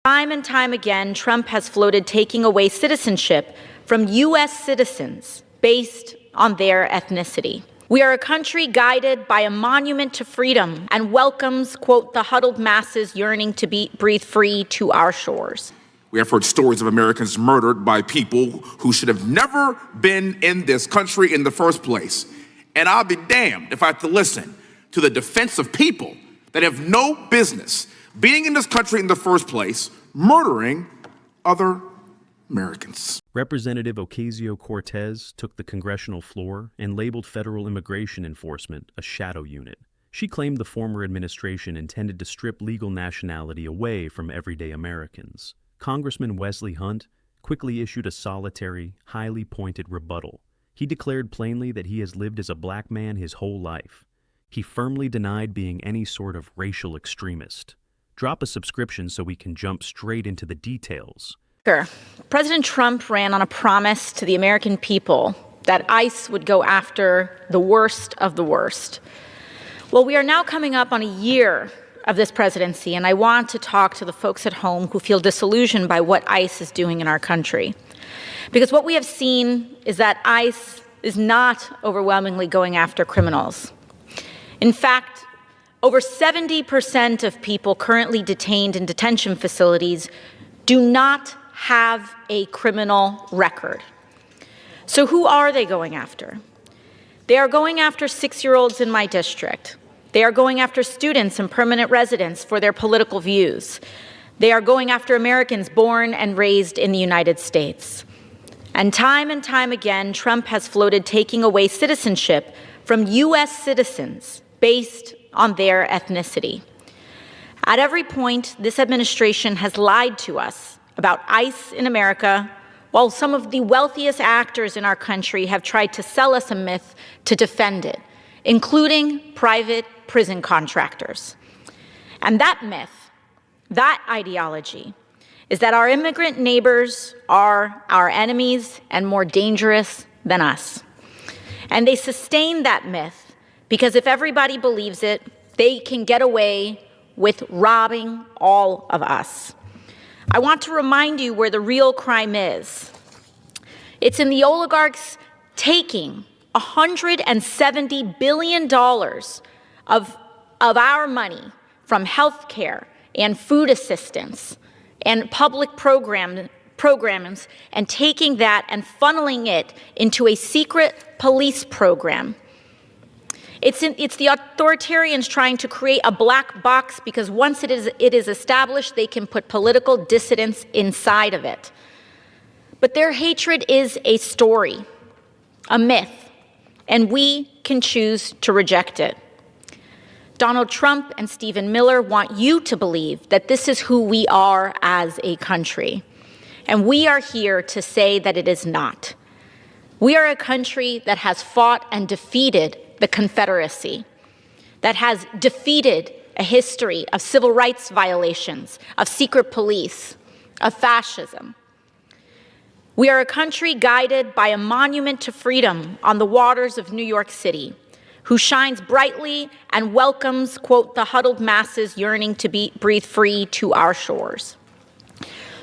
Time and time again, Trump has floated taking away citizenship from U.S. citizens based on their ethnicity. We are a country guided by a monument to freedom and welcomes, quote, the huddled masses yearning to breathe free to our shores. We have heard stories of Americans murdered by people who should have never been in this country in the first place. And I'll be damned if I have to listen to the defense of people that have no business being in this country in the first place, murdering other Americans. Representative Ocasio-Cortez took the congressional floor and labeled federal immigration enforcement a shadow unit. She claimed the former administration intended to strip legal nationality away from everyday Americans. Congressman Wesley Hunt quickly issued a solitary, highly pointed rebuttal. He declared plainly that he has lived as a black man his whole life. He firmly denied being any sort of racial extremist. Drop a subscription so we can jump straight into the details. Sure. President Trump ran on a promise to the American people that ICE would go after the worst of the worst. Well, we are now coming up on a year of this presidency, and I want to talk to the folks at home who feel disillusioned by what ICE is doing in our country. Because what we have seen is that ICE is not overwhelmingly going after criminals. In fact, over 70% of people currently detained in detention facilities do not have a criminal record. So who are they going after? They are going after 6-year-olds in my district. They are going after students and permanent residents for their political views. They are going after Americans born and raised in the United States. And time again, Trump has floated taking away citizenship from U.S. citizens based on their ethnicity. At every point, this administration has lied to us about ICE in America, while some of the wealthiest actors in our country have tried to sell us a myth to defend it, including private prison contractors. And that myth, that ideology, is that our immigrant neighbors are our enemies and more dangerous than us. And they sustain that myth because if everybody believes it, they can get away with robbing all of us. I want to remind you where the real crime is. It's in the oligarchs taking $170 billion of our money from health care and food assistance and public programs and taking that and funneling it into a secret police program. It's the authoritarians trying to create a black box because once it is established, they can put political dissidents inside of it. But their hatred is a story, a myth, and we can choose to reject it. Donald Trump and Stephen Miller want you to believe that this is who we are as a country. And we are here to say that it is not. We are a country that has fought and defeated the Confederacy, that has defeated a history of civil rights violations, of secret police, of fascism. We are a country guided by a monument to freedom on the waters of New York City, who shines brightly and welcomes, quote, the huddled masses yearning to breathe free to our shores.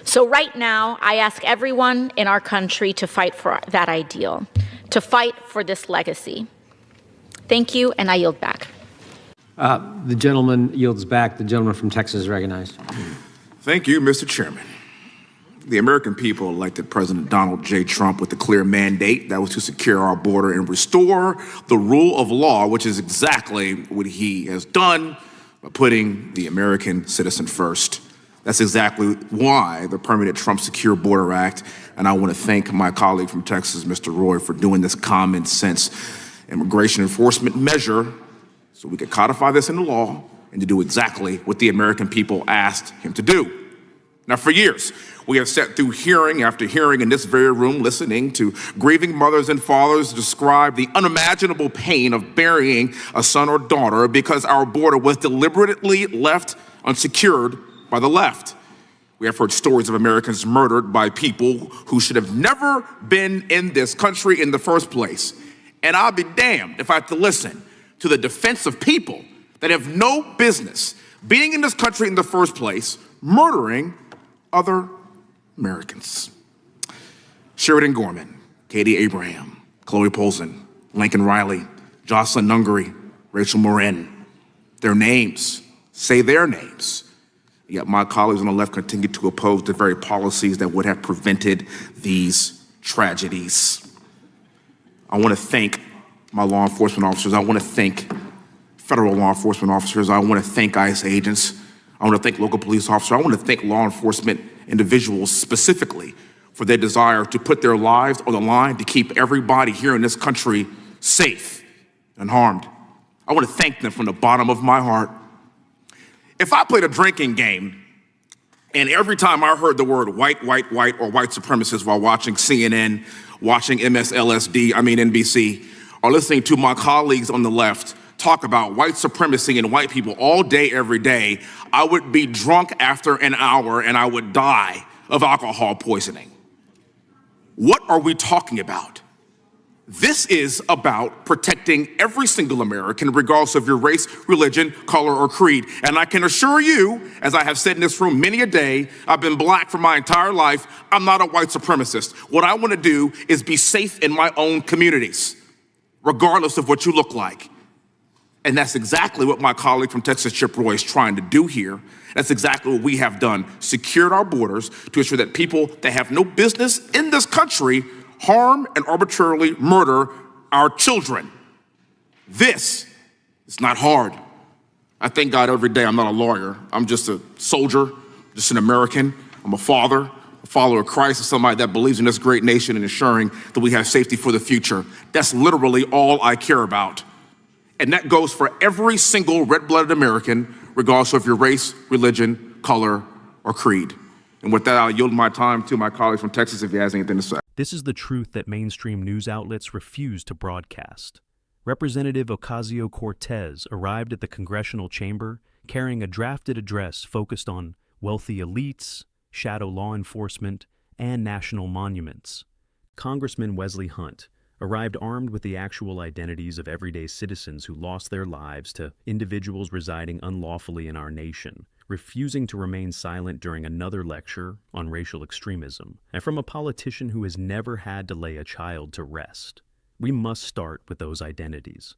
So right now, I ask everyone in our country to fight for that ideal, to fight for this legacy. Thank you, and I yield back. The gentleman yields back. The gentleman from Texas is recognized. Thank you, Mr. Chairman. The American people elected President Donald J. Trump with a clear mandate that was to secure our border and restore the rule of law, which is exactly what he has done by putting the American citizen first. That's exactly why the Permanent Trump Secure Border Act, and I want to thank my colleague from Texas, Mr. Roy, for doing this common sense immigration enforcement measure so we could codify this into law and to do exactly what the American people asked him to do. Now, for years, we have sat through hearing after hearing in this very room, listening to grieving mothers and fathers describe the unimaginable pain of burying a son or daughter because our border was deliberately left unsecured by the left. We have heard stories of Americans murdered by people who should have never been in this country in the first place. And I'll be damned if I have to listen to the defense of people that have no business being in this country in the first place, murdering other Americans. Sheridan Gorman, Katie Abraham, Chloe Polson, Lincoln Riley, Jocelyn Nungary, Rachel Morin. Their names, say their names. Yet my colleagues on the left continue to oppose the very policies that would have prevented these tragedies. I want to thank my law enforcement officers. I want to thank federal law enforcement officers. I want to thank ICE agents. I want to thank local police officers. I want to thank law enforcement individuals specifically for their desire to put their lives on the line to keep everybody here in this country safe and harmed. I want to thank them from the bottom of my heart. If I played a drinking game and every time I heard the word white, or white supremacist while watching CNN, watching NBC, or listening to my colleagues on the left talk about white supremacy and white people all day, every day, I would be drunk after an hour and I would die of alcohol poisoning. What are we talking about? This is about protecting every single American, regardless of your race, religion, color, or creed. And I can assure you, as I have said in this room many a day, I've been black for my entire life. I'm not a white supremacist. What I want to do is be safe in my own communities, regardless of what you look like. And that's exactly what my colleague from Texas, Chip Roy, is trying to do here. That's exactly what we have done, secured our borders to ensure that people that have no business in this country harm and arbitrarily murder our children. This is not hard. I thank God every day I'm not a lawyer. I'm just a soldier, just an American. I'm a father, a follower of Christ, and somebody that believes in this great nation and ensuring that we have safety for the future. That's literally all I care about. And that goes for every single red-blooded American, regardless of your race, religion, color, or creed. And with that, I'll yield my time to my colleague from Texas if he has anything to say. This is the truth that mainstream news outlets refuse to broadcast. Representative Ocasio-Cortez arrived at the Congressional chamber carrying a drafted address focused on wealthy elites, shadow law enforcement, and national monuments. Congressman Wesley Hunt arrived armed with the actual identities of everyday citizens who lost their lives to individuals residing unlawfully in our nation, refusing to remain silent during another lecture on racial extremism, and from a politician who has never had to lay a child to rest. We must start with those identities.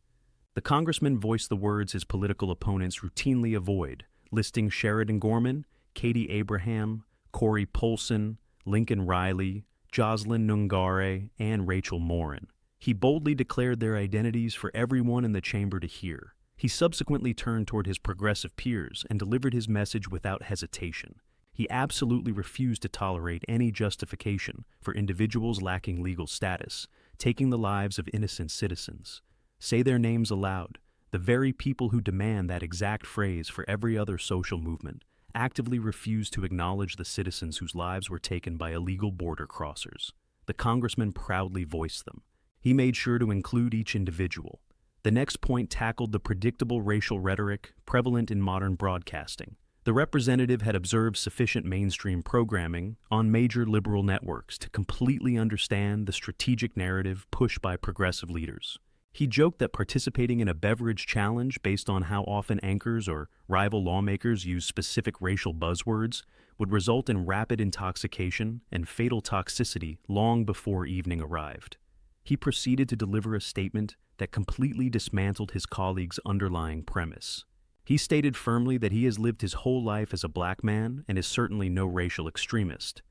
The congressman voiced the words his political opponents routinely avoid, listing Sheridan Gorman, Katie Abraham, Corey Polson, Lincoln Riley, Jocelyn Nungary, and Rachel Morin. He boldly declared their identities for everyone in the chamber to hear. He subsequently turned toward his progressive peers and delivered his message without hesitation. He absolutely refused to tolerate any justification for individuals lacking legal status, taking the lives of innocent citizens. Say their names aloud. The very people who demand that exact phrase for every other social movement actively refuse to acknowledge the citizens whose lives were taken by illegal border crossers. The congressman proudly voiced them. He made sure to include each individual. The next point tackled the predictable racial rhetoric prevalent in modern broadcasting. The representative had observed sufficient mainstream programming on major liberal networks to completely understand the strategic narrative pushed by progressive leaders. He joked that participating in a beverage challenge based on how often anchors or rival lawmakers use specific racial buzzwords would result in rapid intoxication and fatal toxicity long before evening arrived. He proceeded to deliver a statement that completely dismantled his colleague's underlying premise. He stated firmly that he has lived his whole life as a black man and is certainly no racial extremist.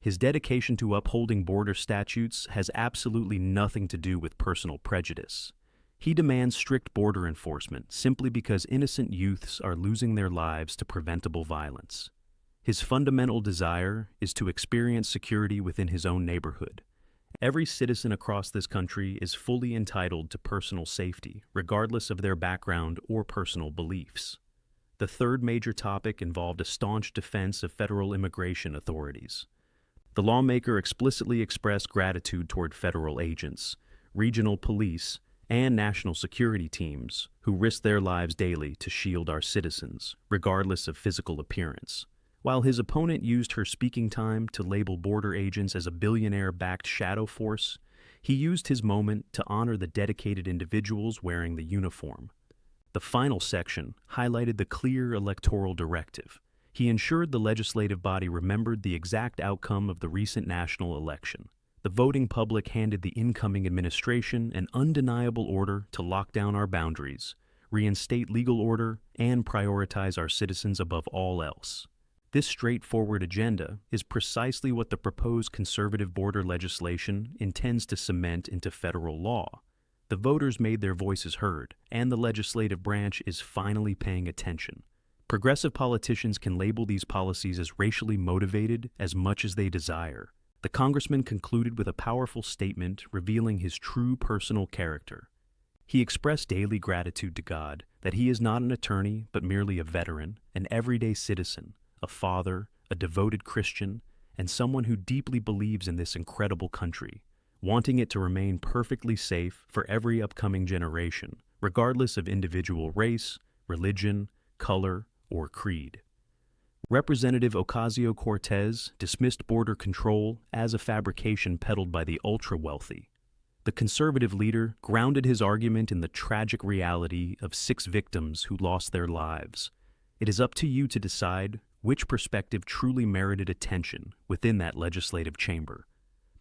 His dedication to upholding border statutes has absolutely nothing to do with personal prejudice. He demands strict border enforcement simply because innocent youths are losing their lives to preventable violence. His fundamental desire is to experience security within his own neighborhood. Every citizen across this country is fully entitled to personal safety, regardless of their background or personal beliefs. The third major topic involved a staunch defense of federal immigration authorities. The lawmaker explicitly expressed gratitude toward federal agents, regional police, and national security teams who risk their lives daily to shield our citizens, regardless of physical appearance. While his opponent used her speaking time to label border agents as a billionaire-backed shadow force, he used his moment to honor the dedicated individuals wearing the uniform. The final section highlighted the clear electoral directive. He ensured the legislative body remembered the exact outcome of the recent national election. The voting public handed the incoming administration an undeniable order to lock down our boundaries, reinstate legal order, and prioritize our citizens above all else. This straightforward agenda is precisely what the proposed conservative border legislation intends to cement into federal law. The voters made their voices heard, and the legislative branch is finally paying attention. Progressive politicians can label these policies as racially motivated as much as they desire. The congressman concluded with a powerful statement revealing his true personal character. He expressed daily gratitude to God that he is not an attorney but merely a veteran, an everyday citizen, a father, a devoted Christian, and someone who deeply believes in this incredible country, wanting it to remain perfectly safe for every upcoming generation, regardless of individual race, religion, color, or creed. Representative Ocasio-Cortez dismissed border control as a fabrication peddled by the ultra-wealthy. The conservative leader grounded his argument in the tragic reality of 6 victims who lost their lives. It is up to you to decide which perspective truly merited attention within that legislative chamber.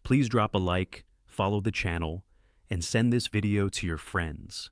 Please drop a like, follow the channel, and send this video to your friends.